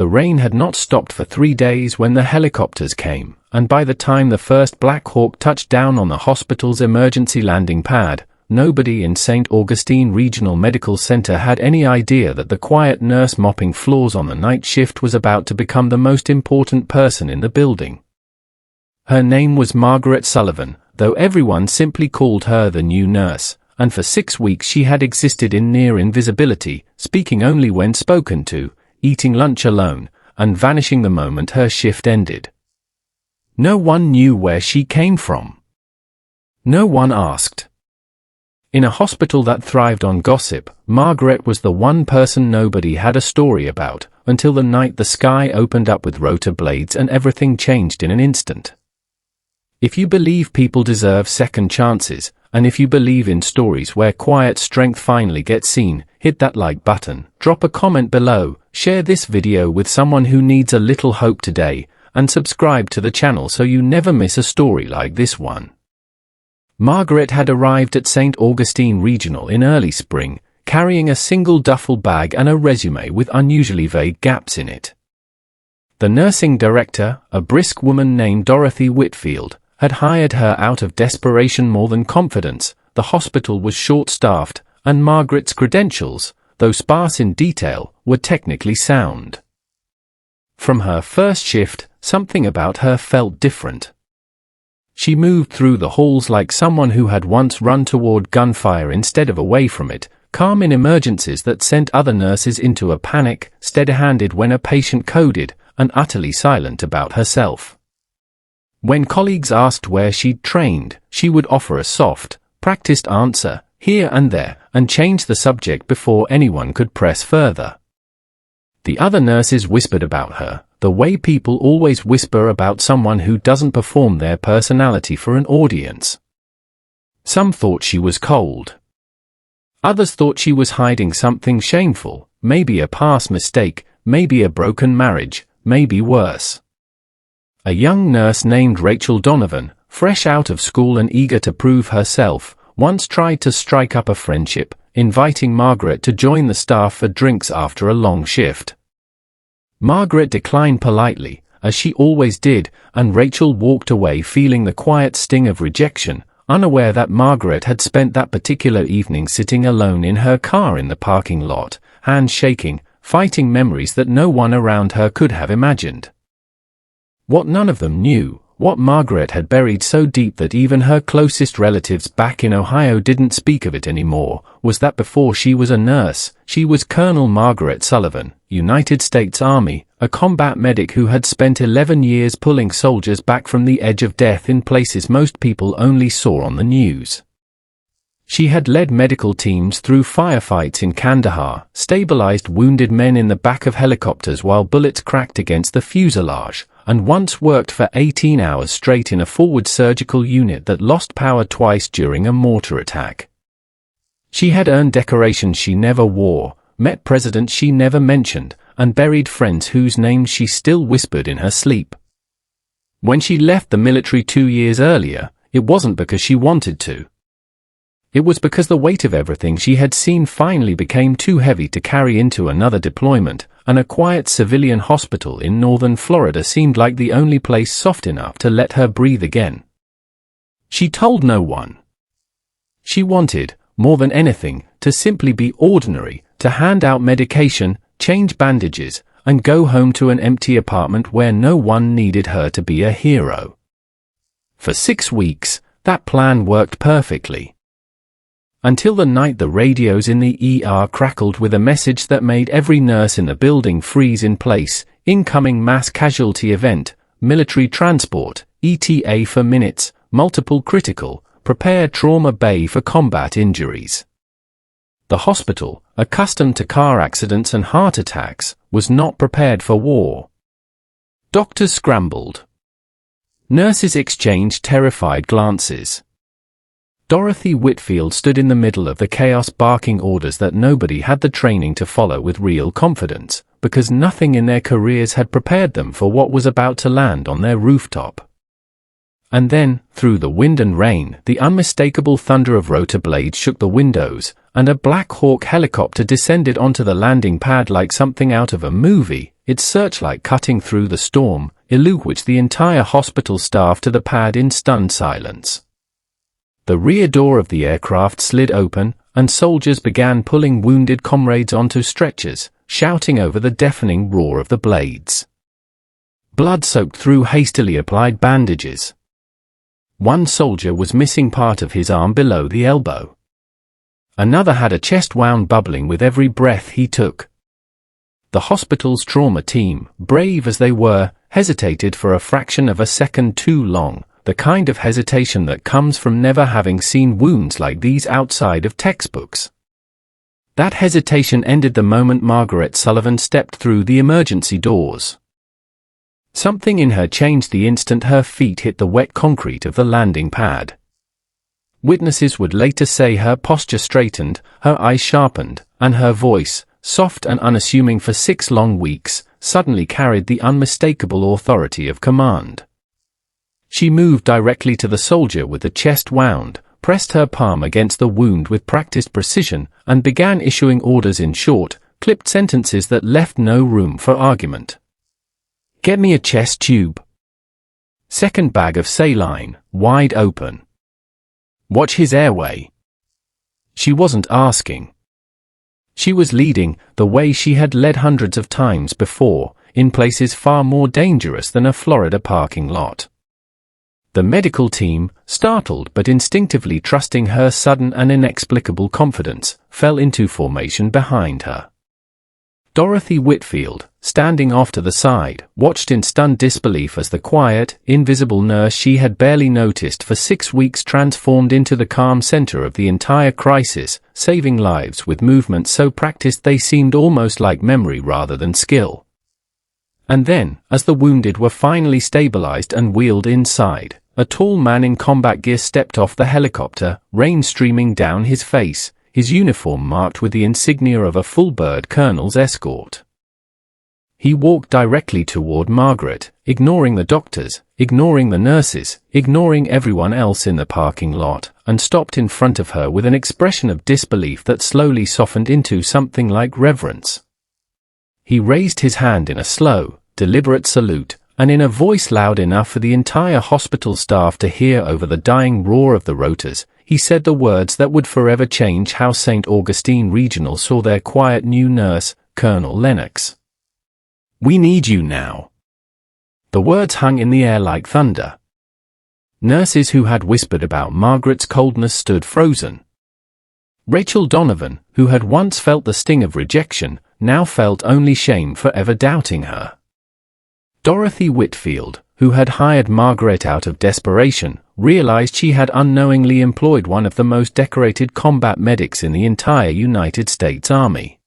The rain had not stopped for 3 days when the helicopters came, and by the time the first Black Hawk touched down on the hospital's emergency landing pad, nobody in St. Augustine Regional Medical Center had any idea that the quiet nurse mopping floors on the night shift was about to become the most important person in the building. Her name was Margaret Sullivan, though everyone simply called her the new nurse, and for 6 weeks she had existed in near invisibility, speaking only when spoken to, eating lunch alone, and vanishing the moment her shift ended. No one knew where she came from. No one asked. In a hospital that thrived on gossip, Margaret was the one person nobody had a story about, until the night the sky opened up with rotor blades and everything changed in an instant. If you believe people deserve second chances, and if you believe in stories where quiet strength finally gets seen, hit that like button, drop a comment below, share this video with someone who needs a little hope today, and subscribe to the channel so you never miss a story like this one. Margaret had arrived at St. Augustine Regional in early spring, carrying a single duffel bag and a resume with unusually vague gaps in it. The nursing director, a brisk woman named Dorothy Whitfield, had hired her out of desperation more than confidence. The hospital was short-staffed, and Margaret's credentials, though sparse in detail, were technically sound. From her first shift, something about her felt different. She moved through the halls like someone who had once run toward gunfire instead of away from it, calm in emergencies that sent other nurses into a panic, steady-handed when a patient coded, and utterly silent about herself. When colleagues asked where she'd trained, she would offer a soft, practiced answer, here and there, and change the subject before anyone could press further. The other nurses whispered about her, the way people always whisper about someone who doesn't perform their personality for an audience. Some thought she was cold. Others thought she was hiding something shameful, maybe a past mistake, maybe a broken marriage, maybe worse. A young nurse named Rachel Donovan, fresh out of school and eager to prove herself, once tried to strike up a friendship, inviting Margaret to join the staff for drinks after a long shift. Margaret declined politely, as she always did, and Rachel walked away feeling the quiet sting of rejection, unaware that Margaret had spent that particular evening sitting alone in her car in the parking lot, hands shaking, fighting memories that no one around her could have imagined. What none of them knew, what Margaret had buried so deep that even her closest relatives back in Ohio didn't speak of it anymore, was that before she was a nurse, she was Colonel Margaret Sullivan, United States Army, a combat medic who had spent 11 years pulling soldiers back from the edge of death in places most people only saw on the news. She had led medical teams through firefights in Kandahar, stabilized wounded men in the back of helicopters while bullets cracked against the fuselage, and once worked for 18 hours straight in a forward surgical unit that lost power twice during a mortar attack. She had earned decorations she never wore, met presidents she never mentioned, and buried friends whose names she still whispered in her sleep. When she left the military 2 years earlier, it wasn't because she wanted to. It was because the weight of everything she had seen finally became too heavy to carry into another deployment, and a quiet civilian hospital in northern Florida seemed like the only place soft enough to let her breathe again. She told no one. She wanted, more than anything, to simply be ordinary, to hand out medication, change bandages, and go home to an empty apartment where no one needed her to be a hero. For 6 weeks, that plan worked perfectly. Until the night the radios in the ER crackled with a message that made every nurse in the building freeze in place: incoming mass casualty event, military transport, ETA for minutes, multiple critical, prepare trauma bay for combat injuries. The hospital, accustomed to car accidents and heart attacks, was not prepared for war. Doctors scrambled. Nurses exchanged terrified glances. Dorothy Whitfield stood in the middle of the chaos, barking orders that nobody had the training to follow with real confidence, because nothing in their careers had prepared them for what was about to land on their rooftop. And then, through the wind and rain, the unmistakable thunder of rotor blades shook the windows, and a Black Hawk helicopter descended onto the landing pad like something out of a movie, its searchlight cutting through the storm, which the entire hospital staff to the pad in stunned silence. The rear door of the aircraft slid open, and soldiers began pulling wounded comrades onto stretchers, shouting over the deafening roar of the blades. Blood soaked through hastily applied bandages. One soldier was missing part of his arm below the elbow. Another had a chest wound bubbling with every breath he took. The hospital's trauma team, brave as they were, hesitated for a fraction of a second too long, the kind of hesitation that comes from never having seen wounds like these outside of textbooks. That hesitation ended the moment Margaret Sullivan stepped through the emergency doors. Something in her changed the instant her feet hit the wet concrete of the landing pad. Witnesses would later say her posture straightened, her eyes sharpened, and her voice, soft and unassuming for 6 long weeks, suddenly carried the unmistakable authority of command. She moved directly to the soldier with the chest wound, pressed her palm against the wound with practiced precision, and began issuing orders in short, clipped sentences that left no room for argument. "Get me a chest tube. Second bag of saline, wide open. Watch his airway." She wasn't asking. She was leading, the way she had led hundreds of times before, in places far more dangerous than a Florida parking lot. The medical team, startled but instinctively trusting her sudden and inexplicable confidence, fell into formation behind her. Dorothy Whitfield, standing off to the side, watched in stunned disbelief as the quiet, invisible nurse she had barely noticed for 6 weeks transformed into the calm center of the entire crisis, saving lives with movements so practiced they seemed almost like memory rather than skill. And then, as the wounded were finally stabilized and wheeled inside, a tall man in combat gear stepped off the helicopter, rain streaming down his face, his uniform marked with the insignia of a full-bird colonel's escort. He walked directly toward Margaret, ignoring the doctors, ignoring the nurses, ignoring everyone else in the parking lot, and stopped in front of her with an expression of disbelief that slowly softened into something like reverence. He raised his hand in a slow, deliberate salute, and in a voice loud enough for the entire hospital staff to hear over the dying roar of the rotors, he said the words that would forever change how St. Augustine Regional saw their quiet new nurse, Colonel Lennox. "We need you now." The words hung in the air like thunder. Nurses who had whispered about Margaret's coldness stood frozen. Rachel Donovan, who had once felt the sting of rejection, now felt only shame for ever doubting her. Dorothy Whitfield, who had hired Margaret out of desperation, realized she had unknowingly employed one of the most decorated combat medics in the entire United States Army.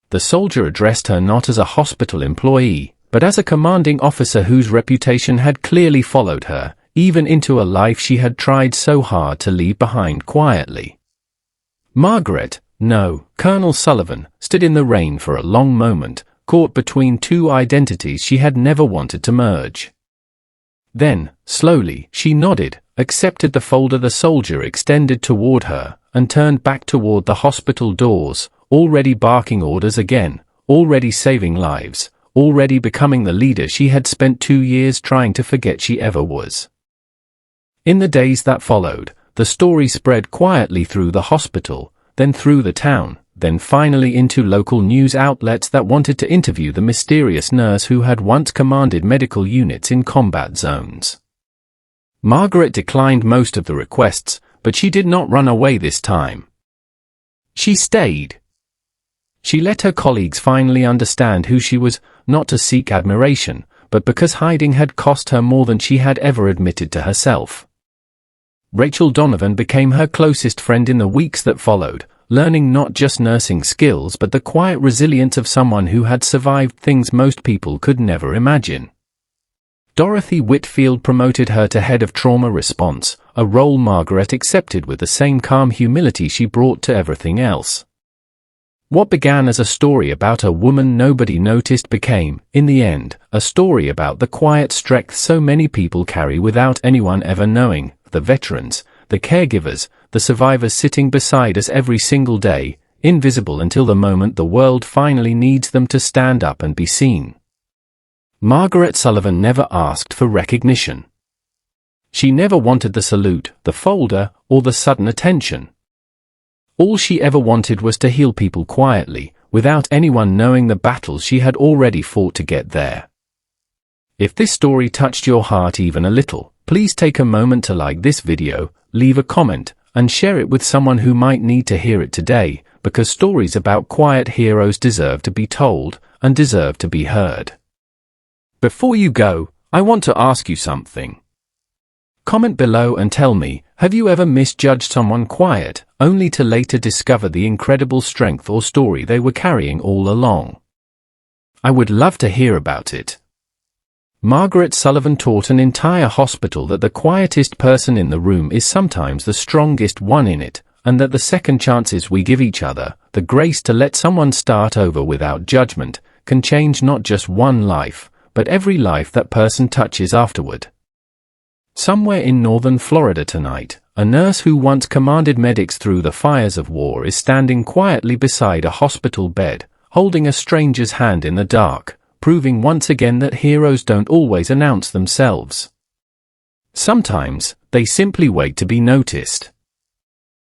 The soldier addressed her not as a hospital employee, but as a commanding officer whose reputation had clearly followed her, even into a life she had tried so hard to leave behind quietly. Margaret, no, Colonel Sullivan, stood in the rain for a long moment, caught between two identities she had never wanted to merge. Then, slowly, she nodded, accepted the folder the soldier extended toward her, and turned back toward the hospital doors, already barking orders again, already saving lives, already becoming the leader she had spent 2 years trying to forget she ever was. In the days that followed, the story spread quietly through the hospital, then through the town, then finally into local news outlets that wanted to interview the mysterious nurse who had once commanded medical units in combat zones. Margaret declined most of the requests, but she did not run away this time. She stayed. She let her colleagues finally understand who she was, not to seek admiration, but because hiding had cost her more than she had ever admitted to herself. Rachel Donovan became her closest friend in the weeks that followed, learning not just nursing skills but the quiet resilience of someone who had survived things most people could never imagine. Dorothy Whitfield promoted her to head of trauma response, a role Margaret accepted with the same calm humility she brought to everything else. What began as a story about a woman nobody noticed became, in the end, a story about the quiet strength so many people carry without anyone ever knowing, the veterans, the caregivers, the survivors sitting beside us every single day, invisible until the moment the world finally needs them to stand up and be seen. Margaret Sullivan never asked for recognition. She never wanted the salute, the folder, or the sudden attention. All she ever wanted was to heal people quietly, without anyone knowing the battles she had already fought to get there. If this story touched your heart even a little, please take a moment to like this video, leave a comment, and share it with someone who might need to hear it today, because stories about quiet heroes deserve to be told, and deserve to be heard. Before you go, I want to ask you something. Comment below and tell me, have you ever misjudged someone quiet, only to later discover the incredible strength or story they were carrying all along? I would love to hear about it. Margaret Sullivan taught an entire hospital that the quietest person in the room is sometimes the strongest one in it, and that the second chances we give each other, the grace to let someone start over without judgment, can change not just one life, but every life that person touches afterward. Somewhere in northern Florida tonight, a nurse who once commanded medics through the fires of war is standing quietly beside a hospital bed, holding a stranger's hand in the dark, proving once again that heroes don't always announce themselves. Sometimes, they simply wait to be noticed.